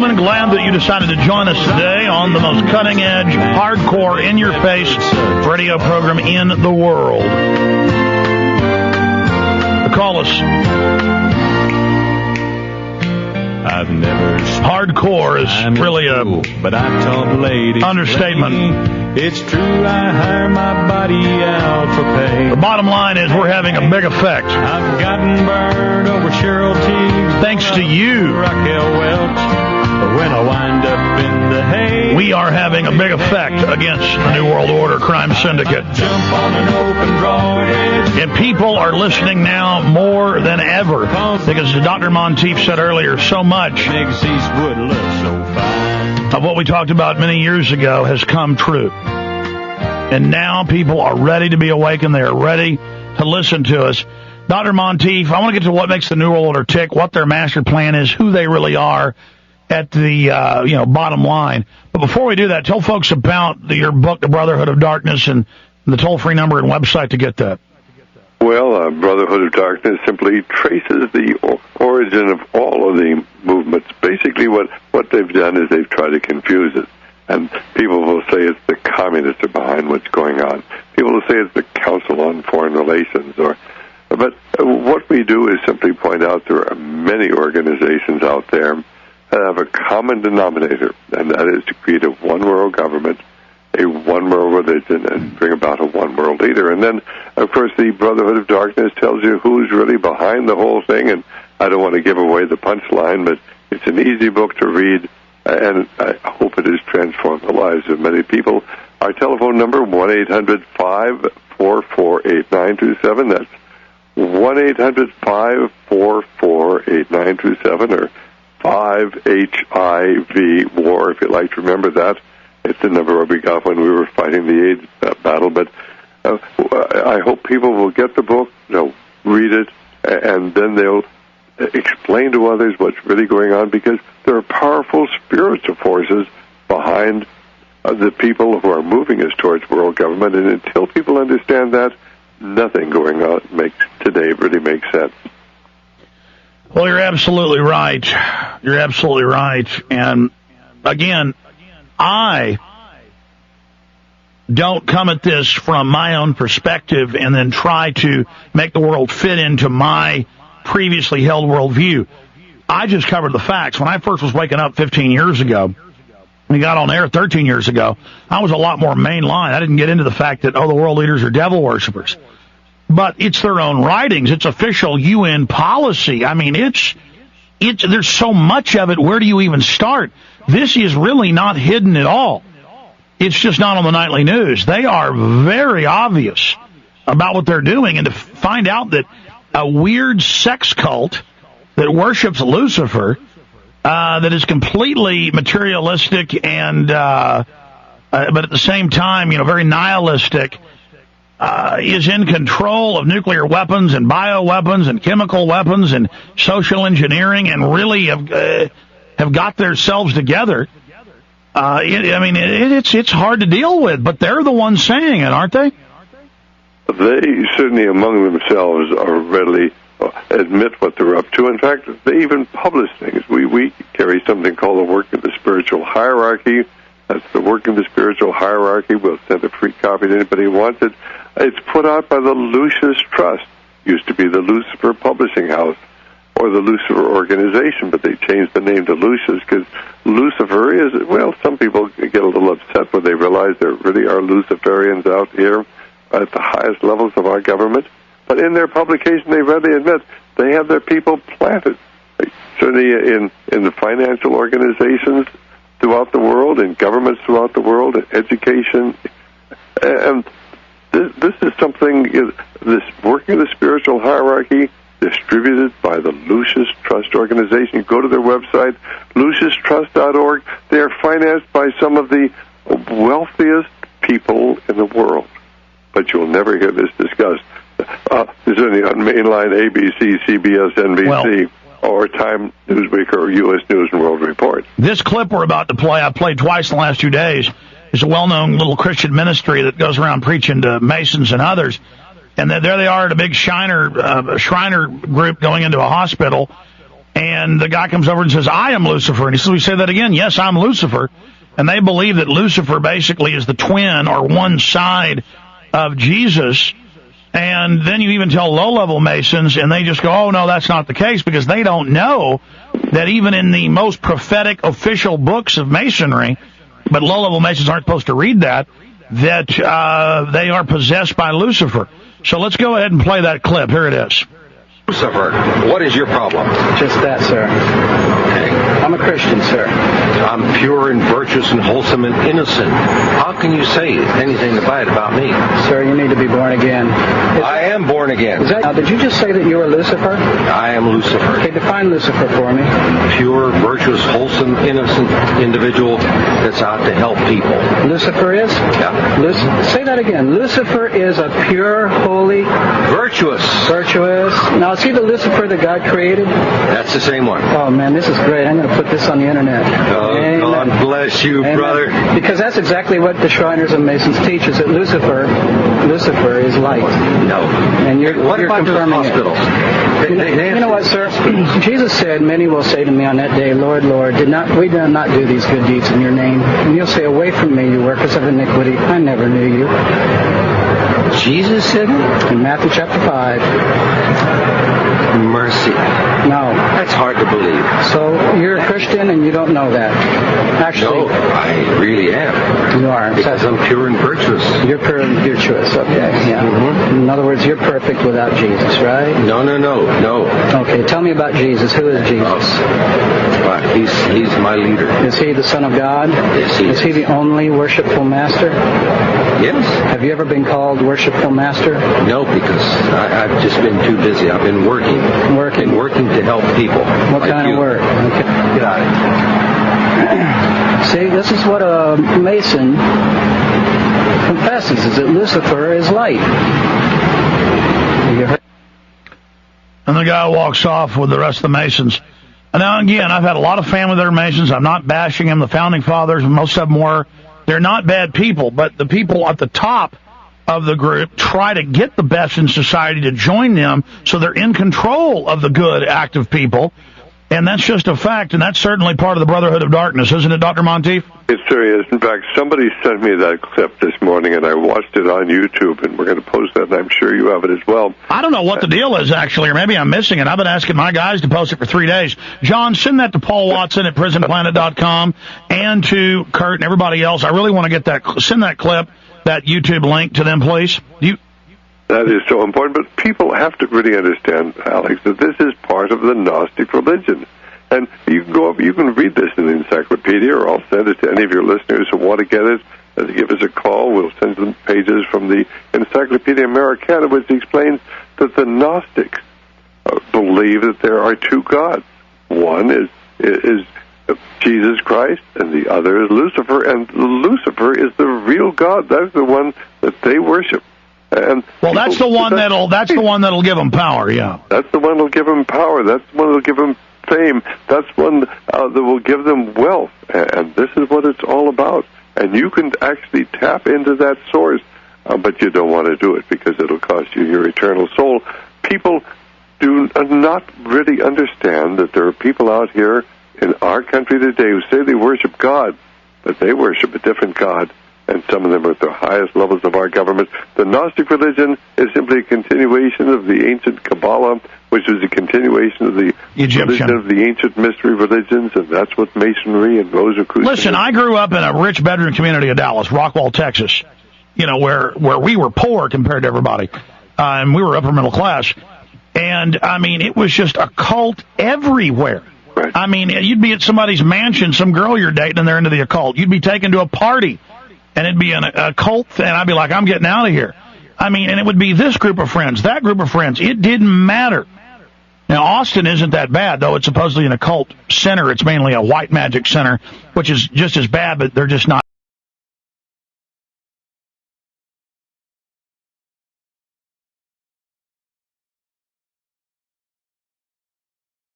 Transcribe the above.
gentlemen, glad that you decided to join us today on the most cutting-edge, hardcore, in-your-face radio program in the world. Call us. I've never hardcore is really a but I told ladies understatement. It's true, I hire my body out for pay. The bottom line is we're having a big effect. I've gotten burned over Cheryl Teague's thanks to you. Raquel Welch. When I wind up in the hay, we are having a big effect against the New World Order crime syndicate. Jump on an open drawhead. And people are listening now more than ever because, as Dr. Montieff said earlier, so much of what we talked about many years ago has come true. And now people are ready to be awakened. They are ready to listen to us. Dr. Montieff, I want to get to what makes the New World Order tick, what their master plan is, who they really are at the bottom line. But before we do that, tell folks about your book, The Brotherhood of Darkness, and the toll-free number and website to get that. Well, Brotherhood of Darkness simply traces the origin of all of the movements. Basically, what they've done is they've tried to confuse it. And people will say it's the communists are behind what's going on. People will say it's the Council on Foreign Relations. But what we do is simply point out there are many organizations out there that have a common denominator, and that is to create a one-world government, a one-world religion, and bring about a one-world leader. And then, of course, the Brotherhood of Darkness tells you who's really behind the whole thing, and I don't want to give away the punchline, but it's an easy book to read, and I hope it has transformed the lives of many people. Our telephone number, 1-800-544-8927. That's 1-800-544-8927, or 5HIV WAR, if you'd like to remember that. It's the number we got when we were fighting the AIDS battle. But I hope people will get the book, read it, and then they'll explain to others what's really going on, because there are powerful spiritual forces behind the people who are moving us towards world government. And until people understand that, nothing going on today really makes sense. Well, you're absolutely right. You're absolutely right. And again, I don't come at this from my own perspective and then try to make the world fit into my previously held worldview. I just covered the facts. When I first was waking up 15 years ago, we got on air 13 years ago, I was a lot more mainline. I didn't get into the fact that, the world leaders are devil worshippers. But it's their own writings. It's official UN policy. I mean, there's so much of it. Where do you even start? This is really not hidden at all. It's just not on the nightly news. They are very obvious about what they're doing. And to find out that a weird sex cult that worships Lucifer, that is completely materialistic and, but at the same time, very nihilistic, is in control of nuclear weapons and bioweapons and chemical weapons and social engineering, and really have got themselves together. It's hard to deal with, but they're the ones saying it, aren't they? They certainly among themselves are readily admit what they're up to. In fact, they even publish things. We carry something called the Work of the Spiritual Hierarchy. That's the Work of the Spiritual Hierarchy. We'll send a free copy to anybody who wants it. It's put out by the Lucis Trust. Used to be the Lucifer Publishing House or the Lucifer Organization, but they changed the name to Lucis because Lucifer is, some people get a little upset when they realize there really are Luciferians out here at the highest levels of our government. But in their publication, they readily admit they have their people planted. Certainly in the financial organizations throughout the world, in governments throughout the world, in education. And this is something, this Working the Spiritual Hierarchy, distributed by the Lucis Trust Organization. You go to their website, lucistrust.org. They are financed by some of the wealthiest people in the world. But you'll never hear this discussed. Certainly on mainline ABC, CBS, NBC, or Time, Newsweek, or U.S. News and World Report. This clip we're about to play, I played twice in the last 2 days, is a well-known little Christian ministry that goes around preaching to Masons and others. And there they are at a big Shriner group going into a hospital. And the guy comes over and says, I am Lucifer. And he says, we say that again. Yes, I'm Lucifer. And they believe that Lucifer basically is the twin or one side of Jesus. And then you even tell low-level Masons, and they just go, oh, no, that's not the case, because they don't know that even in the most prophetic official books of Masonry, but low-level Masons aren't supposed to read that they are possessed by Lucifer. So let's go ahead and play that clip. Here it is. Lucifer, what is your problem? Just that, sir. Okay. I'm a Christian, sir. I'm pure and virtuous and wholesome and innocent. How can you say anything bad about me? Sir, you need to be born again. I am born again. Now, did you just say that you were Lucifer? I am Lucifer. Okay, define Lucifer for me. Pure, virtuous, wholesome, innocent individual that's out to help people. Lucifer is? Yeah. Say that again. Lucifer is a pure, holy... Virtuous. Now, is he the Lucifer that God created? That's the same one. Oh, man, this is great. I'm going to put this on the internet. Oh, God bless you, Amen. brother. Because that's exactly what the Shriners and Masons teach, is that Lucifer is light. No. And you're about confirming those hospitals? You know what, sir? Jesus said, many will say to me on that day, Lord, Lord, we did not do these good deeds in your name. And you'll say, away from me, you workers of iniquity. I never knew you. Jesus said it? In Matthew chapter 5. Mercy. No. That's hard to believe. So you're a Christian and you don't know that. Actually. No, I really am. You are. Because I'm pure and virtuous. You're pure and virtuous. Okay, yeah. Mm-hmm. In other words, you're perfect without Jesus, right? No. Okay, tell me about Jesus. Who is Jesus? Well, he's my leader. Is he the Son of God? Yes, he is. Is he the only worshipful master? Yes. Have you ever been called worshipful master? No, because I've just been too busy. I've been working to help people. What like kind you. of work? Okay. Get out of here. See, this is what a Mason confesses, is that Lucifer is light. You heard? And the guy walks off with the rest of the Masons. And now, again, I've had a lot of family that are Masons. I'm not bashing them. The Founding Fathers, most of them were. They're not bad people, but the people at the top of the group try to get the best in society to join them, so they're in control of the good, active people. And that's just a fact, and that's certainly part of the Brotherhood of Darkness, isn't it, Dr. Montieff? It sure is. In fact, somebody sent me that clip this morning, and I watched it on YouTube, and we're going to post that, and I'm sure you have it as well. I don't know what the deal is, actually, or maybe I'm missing it. I've been asking my guys to post it for 3 days. John, send that to Paul Watson at prisonplanet.com and to Kurt and everybody else. I really want to get that. Send that clip, that YouTube link to them, please. That is so important, but people have to really understand, Alex, that this is part of the Gnostic religion. And you can go up, you can read this in the encyclopedia, or I'll send it to any of your listeners who want to get it. Give us a call. We'll send them pages from the Encyclopedia Americana, which explains that the Gnostics believe that there are two gods. One is Jesus Christ, and the other is Lucifer, and Lucifer is the real God. That's the one that they worship. And that's the one that'll give them power. Yeah, that's the one that'll give them power. That's the one that'll give them fame. That's one that will give them wealth. And this is what it's all about. And you can actually tap into that source, but you don't want to do it because it'll cost you your eternal soul. People do not really understand that there are people out here in our country today who say they worship God, but they worship a different God. And some of them are at the highest levels of our government. The Gnostic religion is simply a continuation of the ancient Kabbalah, which is a continuation of the Egyptian religion of the ancient mystery religions, and that's what Masonry and Rosicrucian. Listen, I grew up in a rich bedroom community of Dallas, Rockwall, Texas, where we were poor compared to everybody, and we were upper middle class. And, I mean, it was just a cult everywhere. Right. I mean, you'd be at somebody's mansion, some girl you're dating, and they're into the occult. You'd be taken to a party, and it'd be a cult thing, and I'd be like, I'm getting out of here. I mean, and it would be this group of friends, that group of friends. It didn't matter. Now, Austin isn't that bad, though. It's supposedly an occult center. It's mainly a white magic center, which is just as bad, but they're just not.